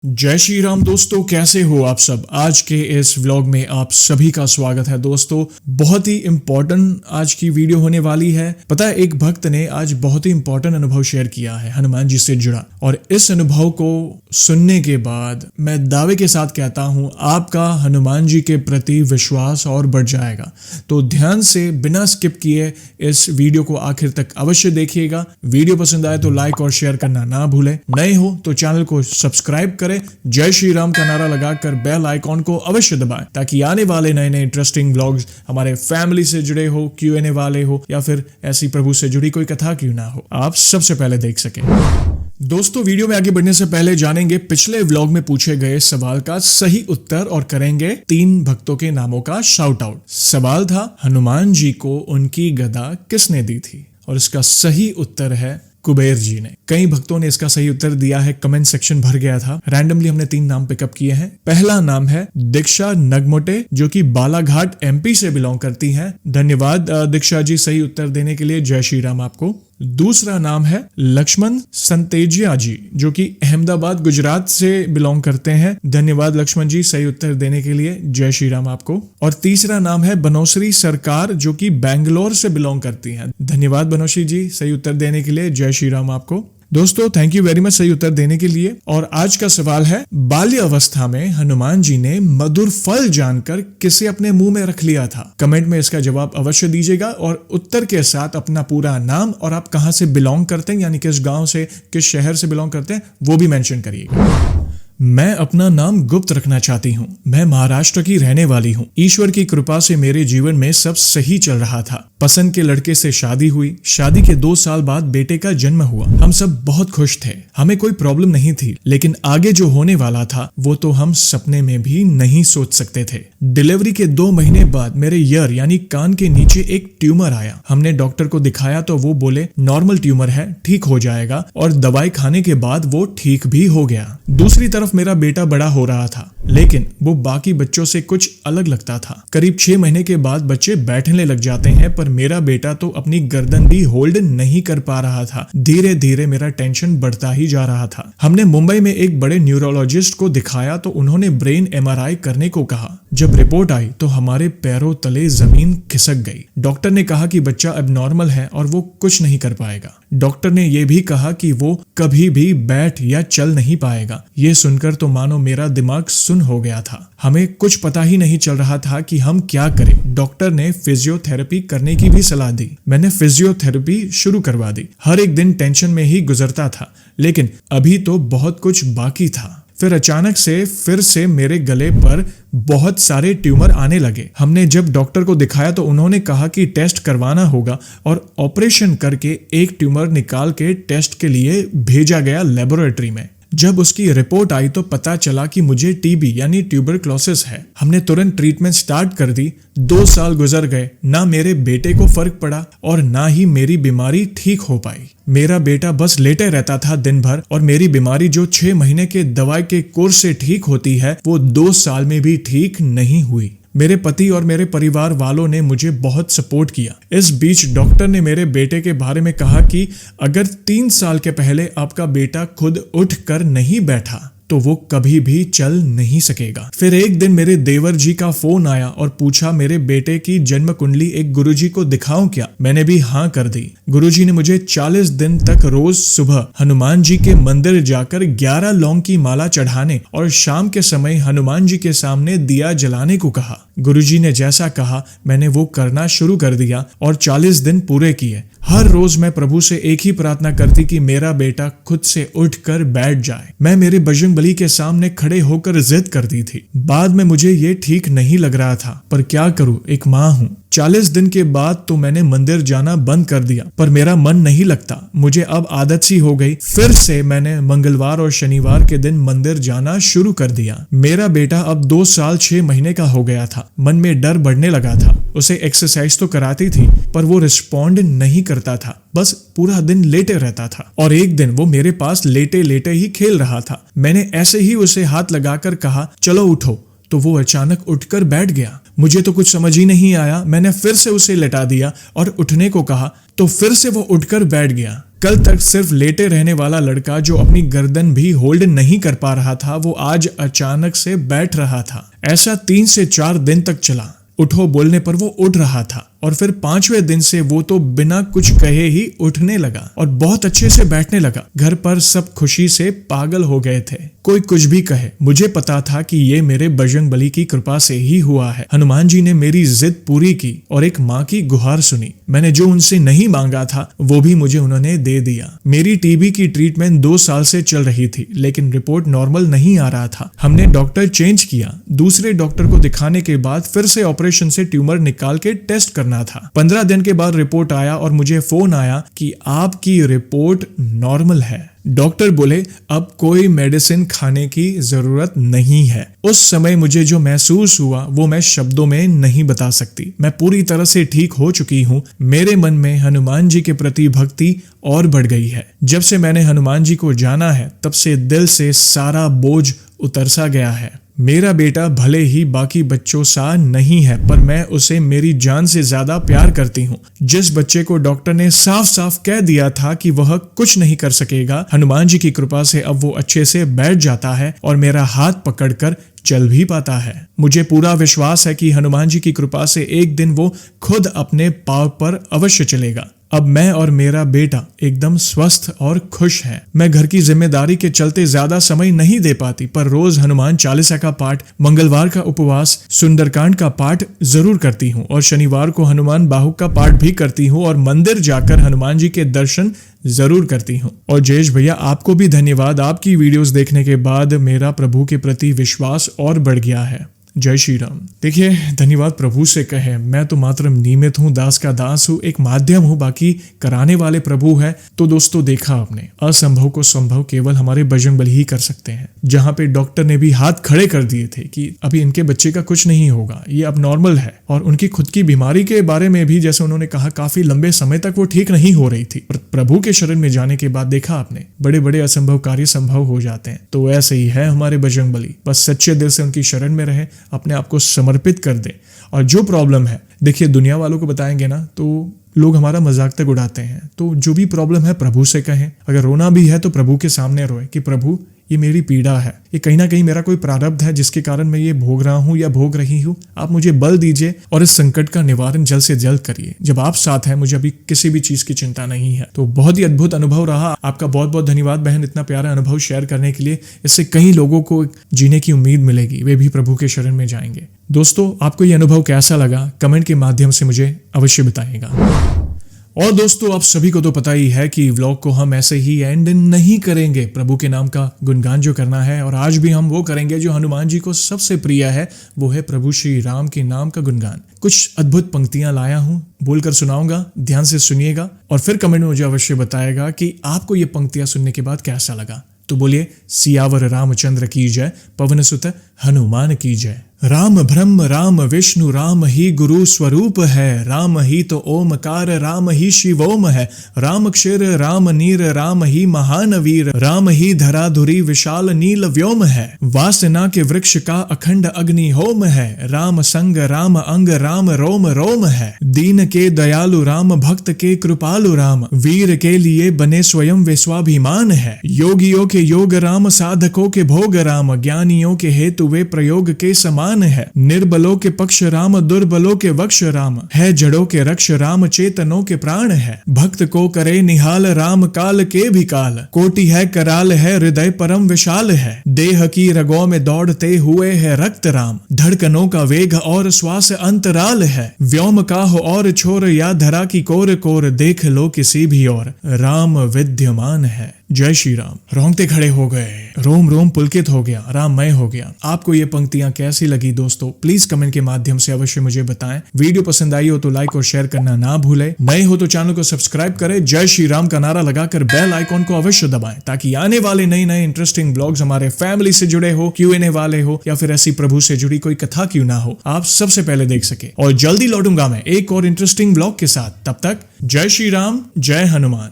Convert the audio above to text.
जय श्री राम दोस्तों, कैसे हो आप सब। आज के इस व्लॉग में आप सभी का स्वागत है। दोस्तों बहुत ही इम्पोर्टेंट आज की वीडियो होने वाली है। पता है, एक भक्त ने आज बहुत ही इम्पोर्टेंट अनुभव शेयर किया है हनुमान जी से जुड़ा, और इस अनुभव को सुनने के बाद मैं दावे के साथ कहता हूं आपका हनुमान जी के प्रति विश्वास और बढ़ जाएगा। तो ध्यान से बिना स्किप किए इस वीडियो को आखिर तक अवश्य देखिएगा। वीडियो पसंद आए तो लाइक और शेयर करना ना भूलें। नए हो तो चैनल को सब्सक्राइब करें, जय श्री राम का नारा लगाकर बेल आइकॉन को अवश्य दबाएं, ताकि आने वाले नए नए इंटरेस्टिंग व्लॉग्स हमारे फैमिली से जुड़े हो, Q&A वाले हो, या फिर ऐसी प्रभु से जुड़ी कोई कथा क्यों ना हो, आप सबसे पहले देख सकें। दोस्तों वीडियो में आगे बढ़ने से पहले जानेंगे पिछले व्लॉग में पूछे गए सवाल का सही उत्तर और करेंगे 3 भक्तों के नामों का शाउट आउट। सवाल था, हनुमान जी को उनकी गदा किसने दी थी, और इसका सही उत्तर है कुबेर जी ने। कई भक्तों ने इसका सही उत्तर दिया है, कमेंट सेक्शन भर गया था। रैंडमली हमने 3 नाम पिकअप किए हैं। पहला नाम है दीक्षा नगमोटे, जो कि बालाघाट MP से बिलोंग करती हैं। धन्यवाद दीक्षा जी सही उत्तर देने के लिए, जय श्री राम आपको। दूसरा नाम है लक्ष्मण संतेजिया जी, जो कि अहमदाबाद गुजरात से बिलोंग करते हैं। धन्यवाद लक्ष्मण जी सही उत्तर देने के लिए, जय श्री राम आपको। और तीसरा नाम है बनोश्री सरकार, जो कि बैंगलोर से बिलोंग करती हैं। धन्यवाद बनोश्री जी सही उत्तर देने के लिए, जय श्री राम आपको। दोस्तों थैंक यू वेरी मच सही उत्तर देने के लिए। और आज का सवाल है, बाल्य अवस्था में हनुमान जी ने मधुर फल जानकर किसे अपने मुंह में रख लिया था। कमेंट में इसका जवाब अवश्य दीजिएगा, और उत्तर के साथ अपना पूरा नाम और आप कहां से बिलोंग करते हैं, यानी किस गांव से, किस शहर से बिलोंग करते हैं, वो भी मेंशन करिएगा। मैं अपना नाम गुप्त रखना चाहती हूँ। मैं महाराष्ट्र की रहने वाली हूँ। ईश्वर की कृपा से मेरे जीवन में सब सही चल रहा था। पसंद के लड़के से शादी हुई। शादी के 2 साल बाद बेटे का जन्म हुआ। हम सब बहुत खुश थे, हमें कोई प्रॉब्लम नहीं थी। लेकिन आगे जो होने वाला था वो तो हम सपने में भी नहीं सोच सकते थे। डिलीवरी के 2 महीने बाद मेरे ईयर यानी कान के नीचे एक ट्यूमर आया। हमने डॉक्टर को दिखाया तो वो बोले नॉर्मल ट्यूमर है, ठीक हो जाएगा, और दवाई खाने के बाद वो ठीक भी हो गया। दूसरी तरफ मेरा बेटा बड़ा हो रहा था, लेकिन वो बाकी बच्चों से कुछ अलग लगता था। करीब 6 महीने के बाद बच्चे बैठने लग जाते हैं, पर मेरा बेटा तो अपनी गर्दन भी होल्ड नहीं कर पा रहा था। धीरे धीरे मेरा टेंशन बढ़ता ही जा रहा था। हमने मुंबई में एक बड़े न्यूरोलॉजिस्ट को दिखाया तो उन्होंने ब्रेन MRI करने को कहा। जब रिपोर्ट आई तो हमारे पैरों तले जमीन खिसक गई। डॉक्टर ने कहा कि बच्चा एबनॉर्मल है और वो कुछ नहीं कर पाएगा। डॉक्टर ने यह भी कहा कि वो कभी भी बैठ या चल नहीं पाएगा। ये सुनकर तो मानो मेरा दिमाग सुन्न हो गया था। हमें कुछ पता ही नहीं चल रहा था कि हम क्या करें। डॉक्टर ने फिजियोथेरेपी करने की भी सलाह दी। मैंने फिजियोथेरेपी शुरू करवा दी। हर एक दिन टेंशन में ही गुजरता था, लेकिन अभी तो बहुत कुछ बाकी था। फिर अचानक से फिर से मेरे गले पर बहुत सारे ट्यूमर आने लगे। हमने जब डॉक्टर को दिखाया तो उन्होंने कहा कि टेस्ट करवाना होगा, और ऑपरेशन करके एक ट्यूमर निकाल के टेस्ट के लिए भेजा गया लेबोरेटरी में। जब उसकी रिपोर्ट आई तो पता चला कि मुझे TB यानी ट्यूबरक्लोसिस है। हमने तुरंत ट्रीटमेंट स्टार्ट कर दी। 2 साल गुजर गए, ना मेरे बेटे को फर्क पड़ा और ना ही मेरी बीमारी ठीक हो पाई। मेरा बेटा बस लेटे रहता था दिन भर, और मेरी बीमारी जो 6 महीने के दवाई के कोर्स से ठीक होती है वो 2 साल में भी ठीक नहीं हुई। मेरे पति और मेरे परिवार वालों ने मुझे बहुत सपोर्ट किया। इस बीच डॉक्टर ने मेरे बेटे के बारे में कहा कि अगर 3 साल के पहले आपका बेटा खुद उठ कर नहीं बैठा तो वो कभी भी चल नहीं सकेगा। फिर एक दिन मेरे देवर जी का फोन आया और पूछा मेरे बेटे की जन्म कुंडली एक गुरुजी को दिखाऊं क्या। मैंने भी हाँ कर दी। गुरुजी ने मुझे 40 दिन तक रोज सुबह हनुमान जी के मंदिर जाकर 11 लौंग की माला चढ़ाने और शाम के समय हनुमान जी के सामने दिया जलाने को कहा। गुरुजी ने जैसा कहा मैंने वो करना शुरू कर दिया और 40 दिन पूरे किए। हर रोज मैं प्रभु से एक ही प्रार्थना करती कि मेरा बेटा खुद से उठकर बैठ जाए। मैं मेरे बजरंगबली के सामने खड़े होकर जिद करती थी। बाद में मुझे ये ठीक नहीं लग रहा था, पर क्या करूं, एक माँ हूं। 40 दिन के बाद तो मैंने मंदिर जाना बंद कर दिया, पर मेरा मन नहीं लगता। मुझे अब आदत सी हो गई। फिर से मैंने मंगलवार और शनिवार के दिन मंदिर जाना शुरू कर दिया। मेरा बेटा अब 2 साल 6 महीने का हो गया था। मन में डर बढ़ने लगा था। उसे एक्सरसाइज तो कराती थी, पर वो रिस्पॉन्ड नहीं करता था, बस पूरा दिन लेटे रहता था। और एक दिन वो मेरे पास लेटे लेटे ही खेल रहा था। मैंने ऐसे ही उसे हाथ लगाकर कहा चलो उठो, तो वो अचानक उठकर बैठ गया। मुझे तो कुछ समझ ही नहीं आया। मैंने फिर से उसे लेटा दिया और उठने को कहा तो फिर से वो उठकर बैठ गया। कल तक सिर्फ लेटे रहने वाला लड़का जो अपनी गर्दन भी होल्ड नहीं कर पा रहा था, वो आज अचानक से बैठ रहा था। ऐसा 3 से 4 दिन तक चला। उठो बोलने पर वो उठ रहा था और फिर 5वें दिन से वो तो बिना कुछ कहे ही उठने लगा और बहुत अच्छे से बैठने लगा। घर पर सब खुशी से पागल हो गए थे, कोई कुछ भी कहे। मुझे पता था कि ये मेरे बजरंगबली की कृपा से ही हुआ है। हनुमान जी ने मेरी जिद पूरी की और एक माँ की गुहार सुनी। मैंने जो उनसे नहीं मांगा था वो भी मुझे उन्होंने दे दिया। मेरी टीबी की ट्रीटमेंट 2 साल से चल रही थी, लेकिन रिपोर्ट नॉर्मल नहीं आ रहा था। हमने डॉक्टर चेंज किया। दूसरे डॉक्टर को दिखाने के बाद फिर से ऑपरेशन से ट्यूमर निकाल के टेस्ट करना था। 15 दिन के बाद रिपोर्ट आया और मुझे फोन आया कि आपकी रिपोर्ट नॉर्मल है। डॉक्टर बोले अब कोई मेडिसिन खाने की जरूरत नहीं है। उस समय मुझे जो महसूस हुआ वो मैं शब्दों में नहीं बता सकती। मैं पूरी तरह से ठीक हो चुकी हूँ। मेरे मन में हनुमान जी के प्रति भक्ति और बढ़ गई है। जब से मैंने हनुमान जी को जाना है तब से दिल से सारा बोझ उतर सा गया है। मेरा बेटा भले ही बाकी बच्चों सा नहीं है, पर मैं उसे मेरी जान से ज्यादा प्यार करती हूँ। जिस बच्चे को डॉक्टर ने साफ साफ कह दिया था कि वह कुछ नहीं कर सकेगा, हनुमान जी की कृपा से अब वो अच्छे से बैठ जाता है और मेरा हाथ पकड़कर चल भी पाता है। मुझे पूरा विश्वास है कि हनुमान जी की कृपा से एक दिन वो खुद अपने पांव पर अवश्य चलेगा। अब मैं और मेरा बेटा एकदम स्वस्थ और खुश हैं। मैं घर की जिम्मेदारी के चलते ज्यादा समय नहीं दे पाती, पर रोज हनुमान चालीसा का पाठ, मंगलवार का उपवास, सुंदरकांड का पाठ जरूर करती हूँ और शनिवार को हनुमान बाहु का पाठ भी करती हूँ और मंदिर जाकर हनुमान जी के दर्शन जरूर करती हूँ। और जयेश भैया आपको भी धन्यवाद। आपकी वीडियोस देखने के बाद मेरा प्रभु के प्रति विश्वास और बढ़ गया है। जय श्री राम। देखिए, धन्यवाद प्रभु से कहे। मैं तो मात्र निमित्त हूँ, दास का दास हूँ, एक माध्यम हूँ, बाकी कराने वाले प्रभु है। तो दोस्तों देखा आपने, असंभव को संभव केवल हमारे बजरंगबली ही कर सकते हैं। जहाँ पे डॉक्टर ने भी हाथ खड़े कर दिए थे कि अभी इनके बच्चे का कुछ नहीं होगा, ये अब नॉर्मल है। और उनकी खुद की बीमारी के बारे में भी जैसे उन्होंने कहा काफी लंबे समय तक वो ठीक नहीं हो रही थी। प्रभु के शरण में जाने के बाद देखा आपने, बड़े बड़े असंभव कार्य संभव हो जाते हैं। तो ऐसे ही है हमारे बजरंगबली। बस सच्चे दिल से उनकी शरण में रहे, अपने आप को समर्पित कर दे। और जो प्रॉब्लम है, देखिए दुनिया वालों को बताएंगे ना तो लोग हमारा मजाक तक उड़ाते हैं। तो जो भी प्रॉब्लम है प्रभु से कहें। अगर रोना भी है तो प्रभु के सामने रोए कि प्रभु ये मेरी पीड़ा है, ये कहीं ना कहीं मेरा कोई प्रारब्ध है जिसके कारण मैं ये भोग रहा हूँ या भोग रही हूँ। आप मुझे बल दीजिए और इस संकट का निवारण जल्द से जल्द करिए। जब आप साथ हैं मुझे अभी किसी भी चीज की चिंता नहीं है। तो बहुत ही अद्भुत अनुभव रहा। आपका बहुत बहुत धन्यवाद बहन, इतना प्यारा अनुभव शेयर करने के लिए। इससे कई लोगों को जीने की उम्मीद मिलेगी, वे भी प्रभु के शरण में जाएंगे। दोस्तों आपको ये अनुभव कैसा लगा कमेंट के माध्यम से मुझे अवश्य बताइएगा। और दोस्तों आप सभी को तो पता ही है कि व्लॉग को हम ऐसे ही एंड नहीं करेंगे। प्रभु के नाम का गुणगान जो करना है, और आज भी हम वो करेंगे जो हनुमान जी को सबसे प्रिय है, वो है प्रभु श्री राम के नाम का गुणगान। कुछ अद्भुत पंक्तियां लाया हूं, बोलकर सुनाऊंगा, ध्यान से सुनिएगा और फिर कमेंट में मुझे अवश्य बताएगा कि आपको ये पंक्तियां सुनने के बाद कैसा लगा। तो बोलिए सियावर रामचंद्र की जय, पवन सुत हनुमान की जय। राम ब्रह्म राम विष्णु राम ही गुरु स्वरूप है, राम ही तो ओमकार राम ही शिवोम है, राम क्षीर राम नीर राम ही महान वीर, राम ही धराधुरी विशाल नील व्योम है, वासना के वृक्ष का अखंड अग्नि होम है, राम संग राम अंग राम रोम रोम है, दीन के दयालु राम भक्त के कृपालु राम, वीर के लिए बने स्वयं वे स्वाभिमान है, योगियों के योग राम साधकों के भोग राम, ज्ञानियों के हेतु वे प्रयोग के समान है, निर्बलों के पक्ष राम दुर्बलों के वक्ष राम, है जड़ों के रक्ष राम चेतनों के प्राण है, भक्त को करे निहाल राम काल के भी काल, कोटि है कराल है हृदय परम विशाल है, देह की रगों में दौड़ते हुए है रक्त राम, धड़कनों का वेग और श्वास अंतराल है, व्योम का हो और छोर या धरा की कोर कोर, देख लो किसी भी और राम विद्यमान है। जय श्री राम। रोंगटे खड़े हो गए, रोम रोम पुलकित हो गया, राममय हो गया। आपको ये पंक्तियां कैसी लगी दोस्तों, प्लीज कमेंट के माध्यम से अवश्य मुझे बताएं। वीडियो पसंद आई हो तो लाइक और शेयर करना ना भूलें। नए हो तो चैनल को सब्सक्राइब करें, जय श्री राम का नारा लगाकर बेल आइकॉन को अवश्य दबाएं, ताकि आने वाले नए नए इंटरेस्टिंग ब्लॉग्स हमारे फैमिली से जुड़े हो, Q&A वाले हो, या फिर ऐसी प्रभु से जुड़ी कोई कथा क्यों ना हो, आप सबसे पहले देख सके। और जल्दी लौटूंगा मैं एक और इंटरेस्टिंग ब्लॉग के साथ। तब तक जय श्री राम, जय हनुमान।